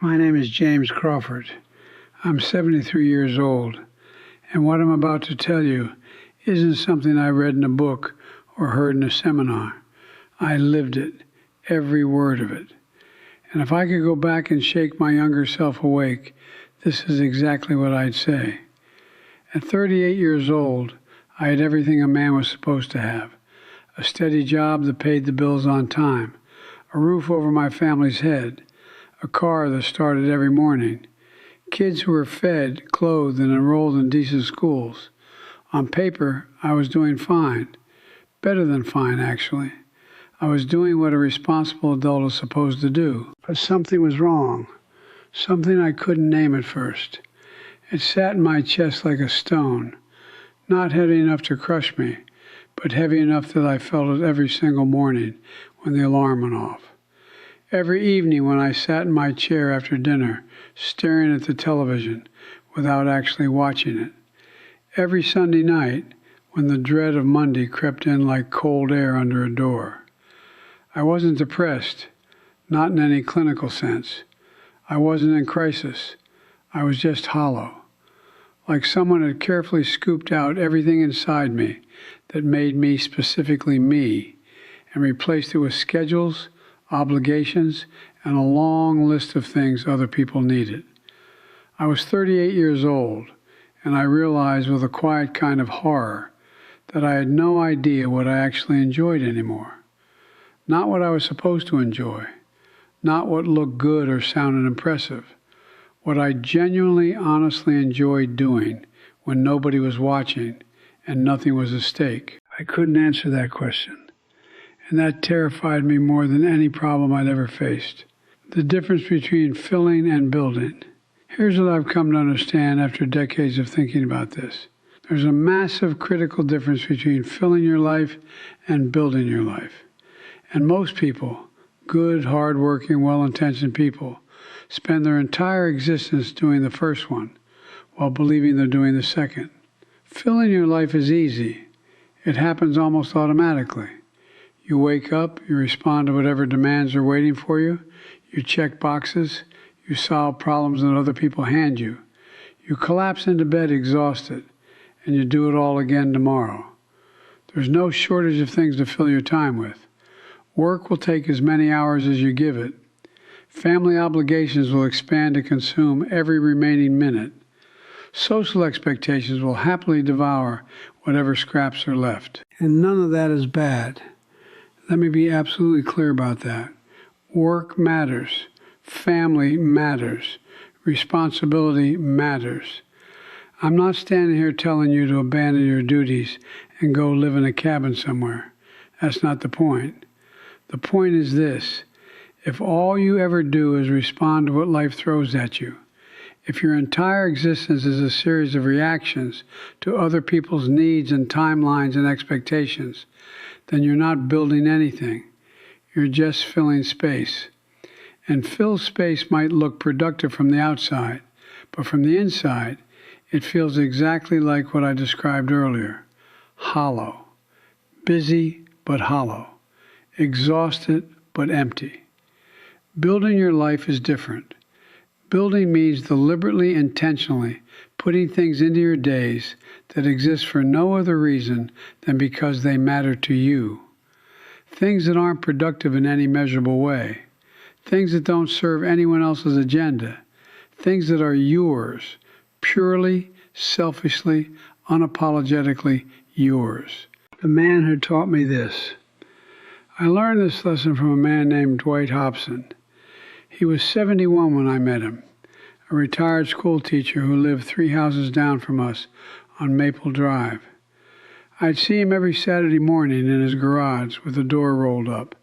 My name is James Crawford. I'm 73 years old, and what I'm about to tell you isn't something I read in a book or heard in a seminar. I lived it, every word of it. And if I could go back and shake my younger self awake, this is exactly what I'd say. At 38 years old, I had everything a man was supposed to have. A steady job that paid the bills on time, a roof over my family's head, a car that started every morning, kids who were fed, clothed, and enrolled in decent schools. On paper, I was doing fine. Better than fine, actually. I was doing what a responsible adult is supposed to do. But something was wrong. Something I couldn't name at first. It sat in my chest like a stone, not heavy enough to crush me, but heavy enough that I felt it every single morning when the alarm went off. Every evening when I sat in my chair after dinner, staring at the television without actually watching it. Every Sunday night when the dread of Monday crept in like cold air under a door. I wasn't depressed, not in any clinical sense. I wasn't in crisis. I was just hollow. Like someone had carefully scooped out everything inside me that made me specifically me and replaced it with schedules, obligations, and a long list of things other people needed. I was 38 years old, and I realized with a quiet kind of horror that I had no idea what I actually enjoyed anymore. Not what I was supposed to enjoy, not what looked good or sounded impressive, what I genuinely, honestly enjoyed doing when nobody was watching and nothing was at stake. I couldn't answer that question. And that terrified me more than any problem I'd ever faced. The difference between filling and building. Here's what I've come to understand after decades of thinking about this. There's a massive critical difference between filling your life and building your life. And most people, good, hard-working, well-intentioned people, spend their entire existence doing the first one while believing they're doing the second. Filling your life is easy. It happens almost automatically. You wake up, you respond to whatever demands are waiting for you, you check boxes, you solve problems that other people hand you. You collapse into bed exhausted, and you do it all again tomorrow. There's no shortage of things to fill your time with. Work will take as many hours as you give it. Family obligations will expand to consume every remaining minute. Social expectations will happily devour whatever scraps are left. And none of that is bad. Let me be absolutely clear about that. Work matters. Family matters. Responsibility matters. I'm not standing here telling you to abandon your duties and go live in a cabin somewhere. That's not the point. The point is this. If all you ever do is respond to what life throws at you, if your entire existence is a series of reactions to other people's needs and timelines and expectations, then you're not building anything. You're just filling space. And filled space might look productive from the outside, but from the inside, it feels exactly like what I described earlier. Hollow. Busy, but hollow. Exhausted, but empty. Building your life is different. Building means deliberately, intentionally putting things into your days that exist for no other reason than because they matter to you. Things that aren't productive in any measurable way. Things that don't serve anyone else's agenda. Things that are yours, purely, selfishly, unapologetically yours. The man who taught me this. I learned this lesson from a man named Dwight Hobson. He was 71 when I met him, a retired school teacher who lived 3 houses down from us on Maple Drive. I'd see him every Saturday morning in his garage with the door rolled up,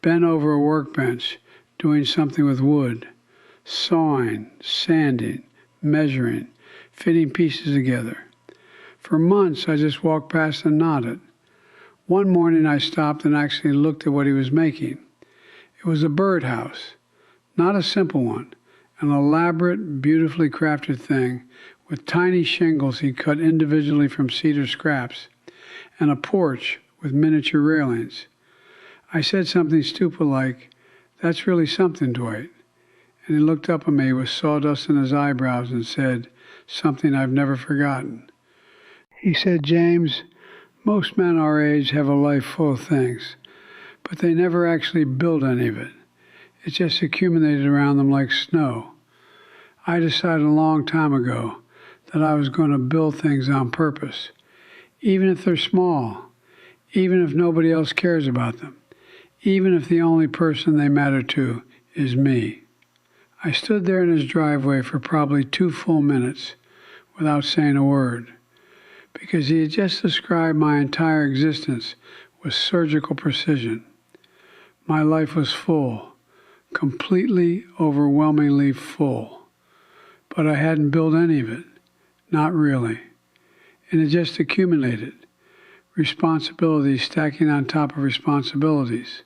bent over a workbench, doing something with wood, sawing, sanding, measuring, fitting pieces together. For months, I just walked past and nodded. One morning, I stopped and actually looked at what he was making. It was a birdhouse, not a simple one, an elaborate, beautifully crafted thing with tiny shingles he cut individually from cedar scraps, and a porch with miniature railings. I said something stupid like, "That's really something, Dwight." and he looked up at me with sawdust in his eyebrows and said something I've never forgotten. He said, "James, most men our age have a life full of things, but they never actually build any of it. It just accumulated around them like snow. I decided a long time ago that I was going to build things on purpose, even if they're small, even if nobody else cares about them, even if the only person they matter to is me." I stood there in his driveway for probably 2 full minutes without saying a word, because he had just described my entire existence with surgical precision. My life was full, completely, overwhelmingly full, but I hadn't built any of it, not really, and it just accumulated. Responsibilities stacking on top of responsibilities,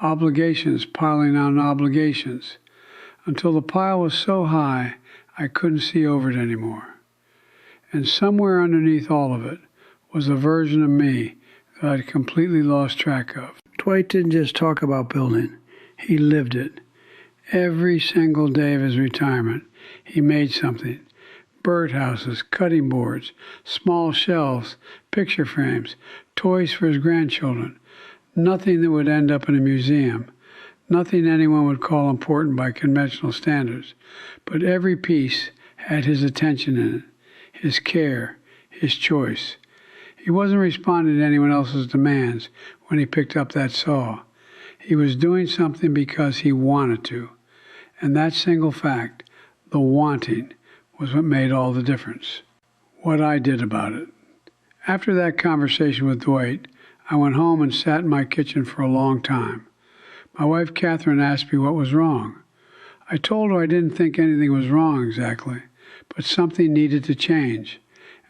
obligations piling on obligations, until the pile was so high I couldn't see over it anymore. And somewhere underneath all of it was a version of me that I'd completely lost track of. Dwight didn't just talk about building, he lived it. Every single day of his retirement, he made something. Birdhouses, cutting boards, small shelves, picture frames, toys for his grandchildren. Nothing that would end up in a museum. Nothing anyone would call important by conventional standards. But every piece had his attention in it, his care, his choice. He wasn't responding to anyone else's demands when he picked up that saw. He was doing something because he wanted to. And that single fact, the wanting, was what made all the difference. What I did about it. After that conversation with Dwight, I went home and sat in my kitchen for a long time. My wife, Catherine, asked me what was wrong. I told her I didn't think anything was wrong exactly, but something needed to change,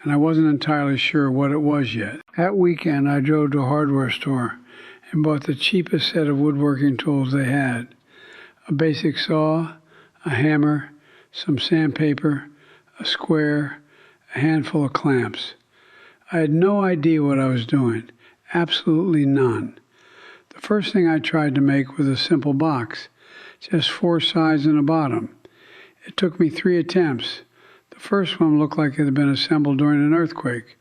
and I wasn't entirely sure what it was yet. That weekend, I drove to a hardware store and bought the cheapest set of woodworking tools they had. A basic saw, a hammer, some sandpaper, a square, a handful of clamps. I had no idea what I was doing, absolutely none. The first thing I tried to make was a simple box, just 4 sides and a bottom. It took me 3 attempts. The first one looked like it had been assembled during an earthquake.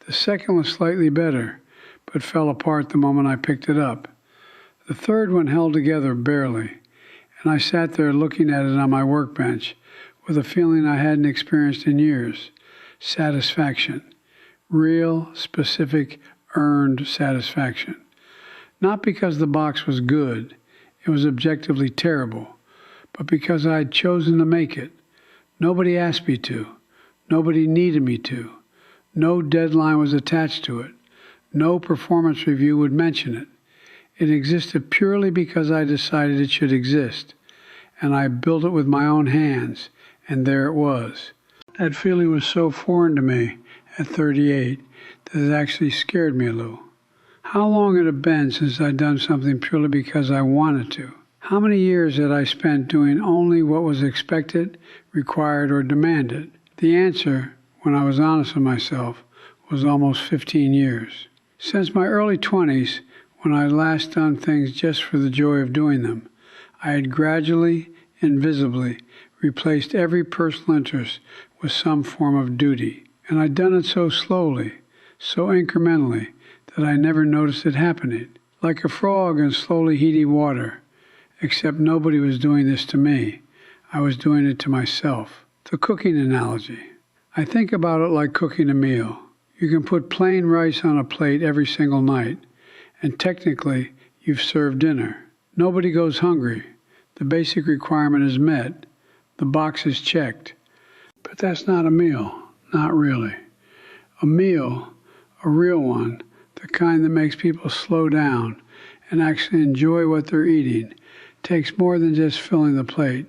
The second was slightly better, but fell apart the moment I picked it up. The third one held together barely, and I sat there looking at it on my workbench with a feeling I hadn't experienced in years. Satisfaction. Real, specific, earned satisfaction. Not because the box was good, it was objectively terrible, but because I had chosen to make it. Nobody asked me to. Nobody needed me to. No deadline was attached to it. No performance review would mention it. It existed purely because I decided it should exist, and I built it with my own hands, and there it was. That feeling was so foreign to me at 38 that it actually scared me a little. How long had it been since I'd done something purely because I wanted to? How many years had I spent doing only what was expected, required, or demanded? The answer, when I was honest with myself, was almost 15 years. Since my early 20s, when I had last done things just for the joy of doing them, I had gradually, invisibly, replaced every personal interest with some form of duty. And I'd done it so slowly, so incrementally, that I never noticed it happening. Like a frog in slowly heating water, except nobody was doing this to me. I was doing it to myself. The cooking analogy. I think about it like cooking a meal. You can put plain rice on a plate every single night, and technically, you've served dinner. Nobody goes hungry. The basic requirement is met. The box is checked. But that's not a meal. Not really. A meal, a real one, the kind that makes people slow down and actually enjoy what they're eating, takes more than just filling the plate.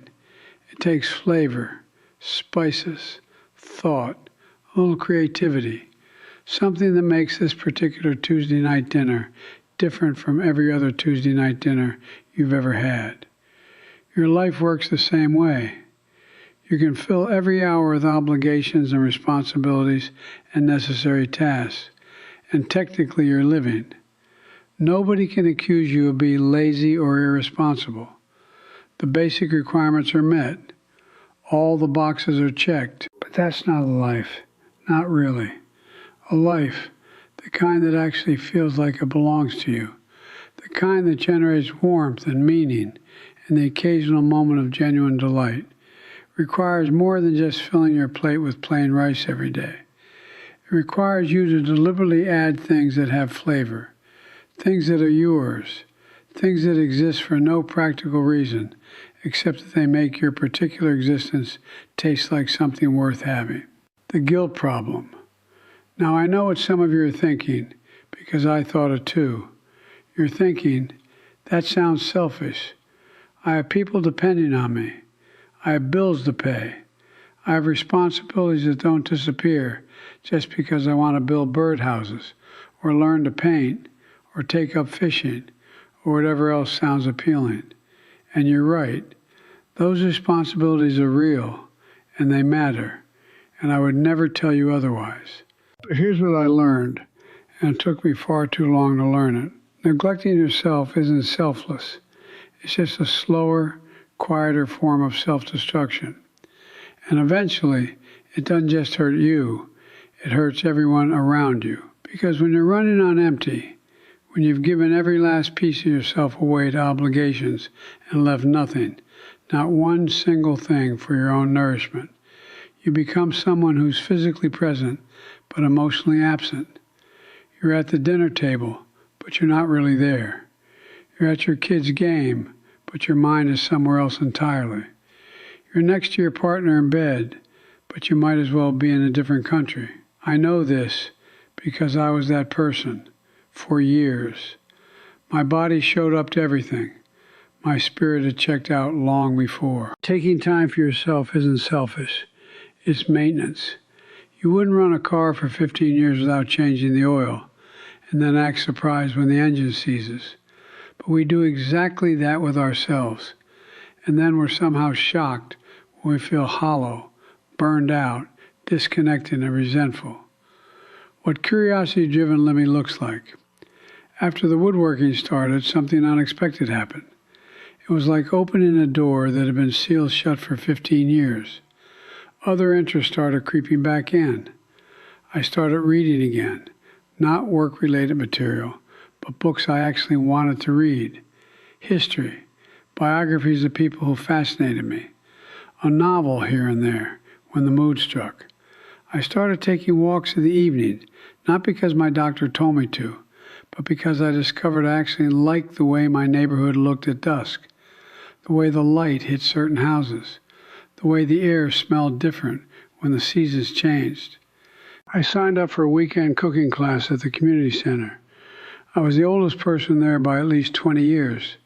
It takes flavor, spices, thought, a little creativity, something that makes this particular Tuesday night dinner different from every other Tuesday night dinner you've ever had. Your life works the same way. You can fill every hour with obligations and responsibilities and necessary tasks, and technically you're living. Nobody can accuse you of being lazy or irresponsible. The basic requirements are met. All the boxes are checked. But that's not a life. Not really. A life, the kind that actually feels like it belongs to you. The kind that generates warmth and meaning and the occasional moment of genuine delight, requires more than just filling your plate with plain rice every day. It requires you to deliberately add things that have flavor, things that are yours, things that exist for no practical reason except that they make your particular existence taste like something worth having. The guilt problem. Now I know what some of you are thinking, because I thought it too. You're thinking, that sounds selfish. I have people depending on me. I have bills to pay. I have responsibilities that don't disappear just because I want to build birdhouses, or learn to paint, or take up fishing, or whatever else sounds appealing. And you're right. Those responsibilities are real, and they matter, and I would never tell you otherwise. But here's what I learned, and it took me far too long to learn it. Neglecting yourself isn't selfless. It's just a slower, quieter form of self-destruction. And eventually, it doesn't just hurt you, it hurts everyone around you. Because when you're running on empty, when you've given every last piece of yourself away to obligations and left nothing, not one single thing for your own nourishment, you become someone who's physically present but emotionally absent. You're at the dinner table, but you're not really there. You're at your kid's game, but your mind is somewhere else entirely. You're next to your partner in bed, but you might as well be in a different country. I know this because I was that person for years. My body showed up to everything. My spirit had checked out long before. Taking time for yourself isn't selfish. It's maintenance. You wouldn't run a car for 15 years without changing the oil and then act surprised when the engine seizes. But we do exactly that with ourselves. And then we're somehow shocked when we feel hollow, burned out, disconnected, and resentful. What curiosity-driven living looks like. After the woodworking started, something unexpected happened. It was like opening a door that had been sealed shut for 15 years. Other interests started creeping back in. I started reading again, not work-related material, but books I actually wanted to read. History, biographies of people who fascinated me, a novel here and there when the mood struck. I started taking walks in the evening, not because my doctor told me to, but because I discovered I actually liked the way my neighborhood looked at dusk, the way the light hit certain houses, the way the air smelled different when the seasons changed. I signed up for a weekend cooking class at the community center. I was the oldest person there by at least 20 years,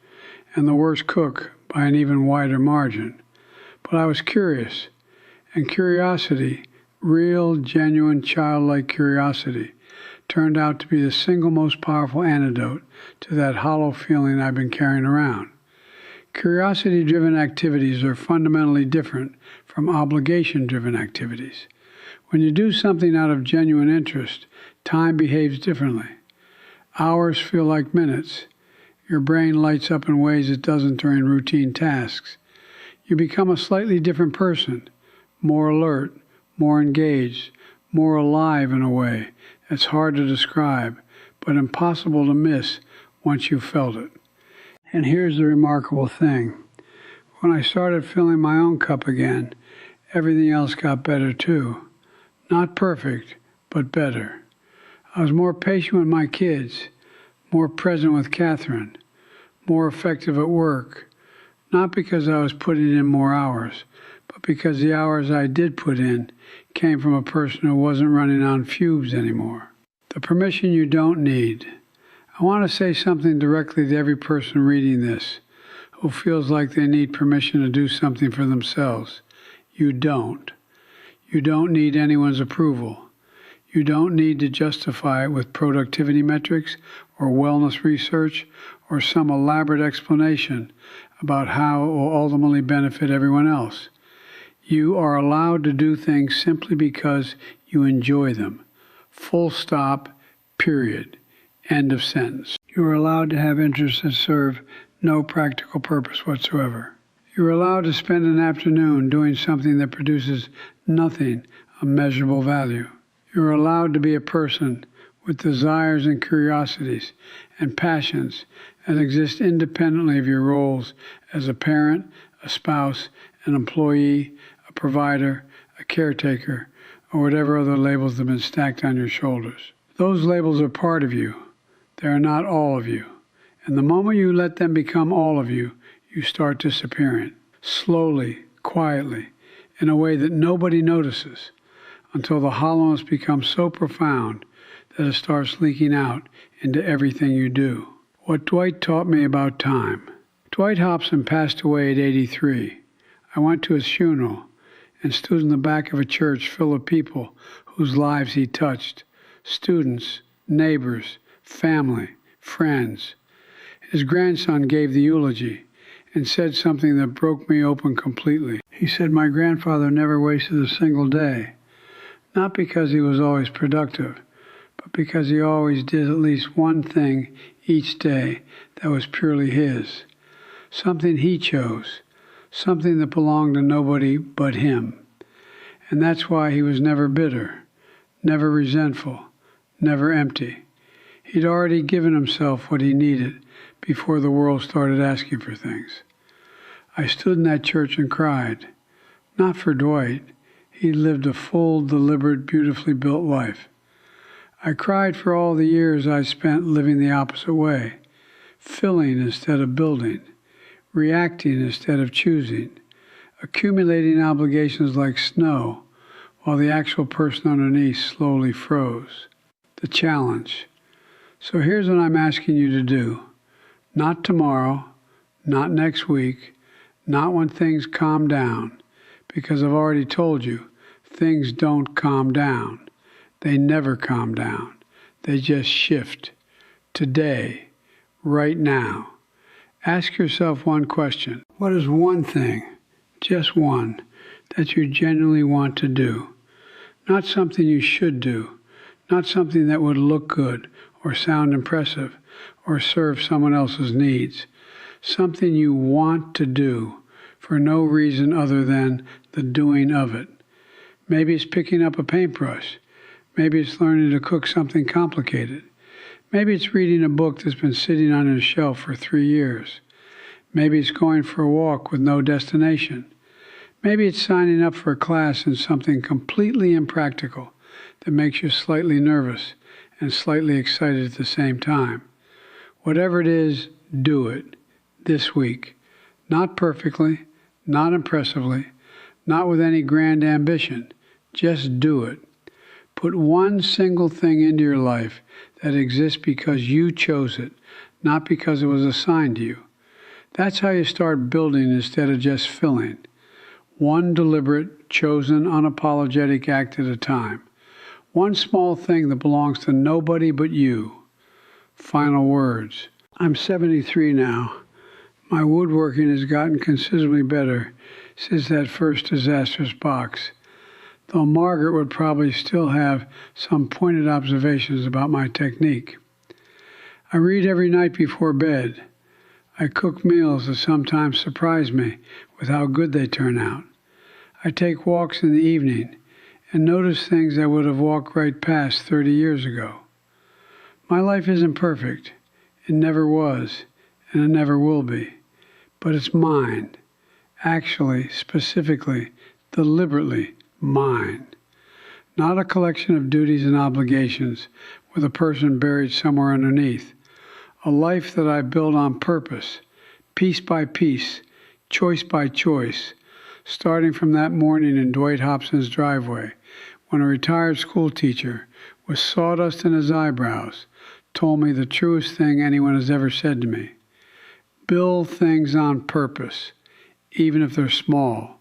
and the worst cook by an even wider margin. But I was curious, and curiosity, real, genuine, childlike curiosity, turned out to be the single most powerful antidote to that hollow feeling I've been carrying around. Curiosity-driven activities are fundamentally different from obligation-driven activities. When you do something out of genuine interest, time behaves differently. Hours feel like minutes. Your brain lights up in ways it doesn't during routine tasks. You become a slightly different person, more alert, more engaged, more alive in a way that's hard to describe, but impossible to miss once you've felt it. And here's the remarkable thing. When I started filling my own cup again, everything else got better too. Not perfect, but better. I was more patient with my kids, more present with Catherine, more effective at work, not because I was putting in more hours, but because the hours I did put in came from a person who wasn't running on fumes anymore. The permission you don't need. I want to say something directly to every person reading this who feels like they need permission to do something for themselves. You don't. You don't need anyone's approval. You don't need to justify it with productivity metrics or wellness research or some elaborate explanation about how it will ultimately benefit everyone else. You are allowed to do things simply because you enjoy them. Full stop, period. End of sentence. You are allowed to have interests that serve no practical purpose whatsoever. You're allowed to spend an afternoon doing something that produces nothing of measurable value. You're allowed to be a person with desires and curiosities and passions that exist independently of your roles as a parent, a spouse, an employee, a provider, a caretaker, or whatever other labels have been stacked on your shoulders. Those labels are part of you. They are not all of you. And the moment you let them become all of you, you start disappearing, slowly, quietly, in a way that nobody notices, until the hollowness becomes so profound that it starts leaking out into everything you do. What Dwight taught me about time. Dwight Hobson passed away at 83. I went to his funeral and stood in the back of a church full of people whose lives he touched, students, neighbors, family, friends. His grandson gave the eulogy and said something that broke me open completely. He said, "My grandfather never wasted a single day, not because he was always productive, but because he always did at least one thing each day that was purely his, something he chose, something that belonged to nobody but him. And that's why he was never bitter, never resentful, never empty. He'd already given himself what he needed before the world started asking for things." I stood in that church and cried. Not for Dwight. He lived a full, deliberate, beautifully built life. I cried for all the years I spent living the opposite way, filling instead of building, reacting instead of choosing, accumulating obligations like snow while the actual person underneath slowly froze. The challenge. So here's what I'm asking you to do. Not tomorrow, not next week, not when things calm down, because I've already told you, things don't calm down. They never calm down. They just shift. Today, right now. Ask yourself one question. What is one thing, just one, that you genuinely want to do? Not something you should do, not something that would look good or sound impressive or serve someone else's needs. Something you want to do for no reason other than the doing of it. Maybe it's picking up a paintbrush. Maybe it's learning to cook something complicated. Maybe it's reading a book that's been sitting on your shelf for 3 years. Maybe it's going for a walk with no destination. Maybe it's signing up for a class in something completely impractical that makes you slightly nervous and slightly excited at the same time. Whatever it is, do it this week. Not perfectly, not impressively, not with any grand ambition. Just do it. Put one single thing into your life that exists because you chose it, not because it was assigned to you. That's how you start building instead of just filling. One deliberate, chosen, unapologetic act at a time. One small thing that belongs to nobody but you. Final words. I'm 73 now. My woodworking has gotten considerably better since that first disastrous box, though Margaret would probably still have some pointed observations about my technique. I read every night before bed. I cook meals that sometimes surprise me with how good they turn out. I take walks in the evening and notice things I would have walked right past 30 years ago. My life isn't perfect. It never was, and it never will be. But it's mine. Actually, specifically, deliberately mine. Not a collection of duties and obligations with a person buried somewhere underneath. A life that I built on purpose, piece by piece, choice by choice, starting from that morning in Dwight Hobson's driveway when a retired school teacher with sawdust in his eyebrows told me the truest thing anyone has ever said to me. Build things on purpose, even if they're small,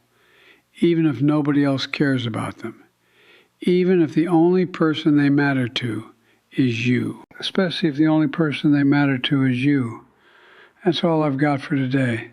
even if nobody else cares about them, even if the only person they matter to is you, especially if the only person they matter to is you. That's all I've got for today.